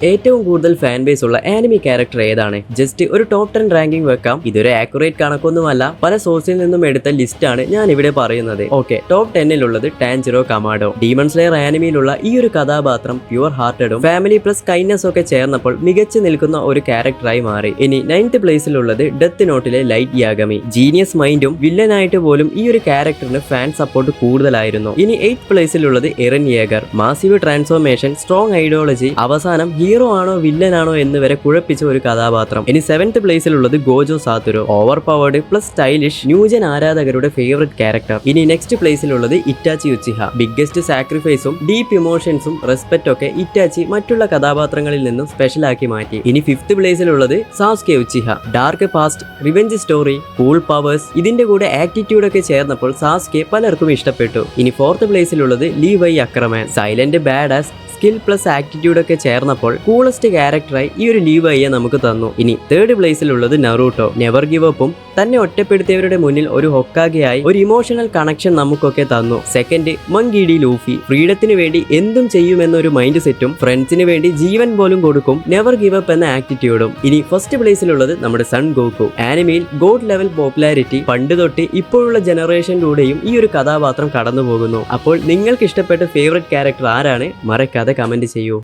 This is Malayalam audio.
ഏറ്റവും കൂടുതൽ ഫാൻ ബേസ് ഉള്ള ആനിമി ക്യാരക്ടർ ഏതാണ്? ജസ്റ്റ് ഒരു ടോപ്പ് 10 റാങ്കിംഗ് വെക്കാം. ഇതൊരു ആക്യുറേറ്റ് കണക്കൊന്നുമല്ല, പല സോഴ്സിൽ നിന്നും എടുത്ത ലിസ്റ്റ് ആണ് ഞാൻ ഇവിടെ പറയുന്നത്. ഓക്കെ, ടോപ്പ് 10 ഉള്ളത് ടാൻജിറോ കമാഡോ. ഡീമൺ സ്ലെയർ ആനിമിയിലുള്ള ഈ ഒരു കഥാപാത്രം പ്യുവർ ഹാർട്ടഡും ഫാമിലി പ്ലസ് കൈൻഡ്നസ് ഒക്കെ ചേർന്നപ്പോൾ മികച്ചു നിൽക്കുന്ന ഒരു ക്യാരക്ടറായി മാറി. ഇനി 9th പ്ലേസിലുള്ളത് ഡെത്ത് നോട്ടിലെ ലൈറ്റ് യാഗമി. ജീനിയസ് മൈൻഡും വില്ലനായിട്ട് പോലും ഈ ഒരു ക്യാരക്ടറിന് ഫാൻ സപ്പോർട്ട് കൂടുതലായിരുന്നു. ഇനി 8th പ്ലേസിലുള്ളത് Eren Yeager. Massive transformation, strong ideology, അവസാനം ഹീറോ ആണോ വില്ലനാണോ എന്ന് വരെ കുഴപ്പിച്ച ഒരു കഥാപാത്രം. ഇനി 7th പ്ലേസിലുള്ളത് Gojo Satoru. Over powered plus stylish, new gen ആരാധകരുടെ ഫേവറേറ്റ് ക്യാരക്ടർ. ഇനി നെക്സ്റ്റ് പ്ലേസിലുള്ളത് ഇറ്റാച്ചി ഉച്ചിഹ. ബിഗ്ഗസ്റ്റ് സാക്രിഫൈസും ഡീപ്പ് ഇമോഷൻസും റെസ്പെക്റ്റ് ഒക്കെ ഇറ്റാച്ചി മറ്റുള്ള കഥാപാത്രങ്ങളിൽ നിന്നും സ്പെഷ്യൽ ആക്കി മാറ്റി. ഇനി 5th പ്ലേസിലുള്ളത് Sasuke Uchiha. Dark past, revenge story, cool powers, ഇതിന്റെ കൂടെ ആറ്റിറ്റ്യൂഡ് ഒക്കെ ചേർന്നപ്പോൾ സാസ്കെ പലർക്കും ഇഷ്ടപ്പെട്ടു. ഇനി 4th പ്ലേസിലുള്ളത് Levi Ackerman. Silent badass, skill plus attitude ഒക്കെ ചേർന്നപ്പോൾ കൂളസ്റ്റ് ക്യാരക്ടറായി ഈ ഒരു ലീവൈയെ നമുക്ക് തന്നു. ഇനി 3rd പ്ലേസിലുള്ളത് നറൂട്ടോ. നെവർ ഗിവ് അപ്പും തന്നെ ഒറ്റപ്പെടുത്തിയവരുടെ മുന്നിൽ ഒരു ഹൊക്കാഗെയായി ഒരു ഇമോഷണൽ കണക്ഷൻ നമുക്കൊക്കെ തന്നു. 2nd monkey D Luffy. ഫ്രീഡത്തിന് വേണ്ടി എന്തും ചെയ്യുമെന്നൊരു മൈൻഡ് സെറ്റും ഫ്രണ്ട്സിന് വേണ്ടി ജീവൻ പോലും കൊടുക്കും, നെവർ ഗിവ് അപ്പ് എന്ന ആറ്റിറ്റ്യൂഡും. ഇനി 1st പ്ലേസിലുള്ളത് നമ്മുടെ sun Goku. ആനിമയിൽ God level popularity. പണ്ട് തൊട്ട് ഇപ്പോഴുള്ള ജനറേഷനിലൂടെയും ഈ ഒരു കഥാപാത്രം കടന്നു പോകുന്നു. അപ്പോൾ നിങ്ങൾക്ക് ഇഷ്ടപ്പെട്ട ഫേവറേറ്റ് ക്യാരക്ടർ ആരാണ്? മറക്കാതെ കമന്റ് ചെയ്യൂ.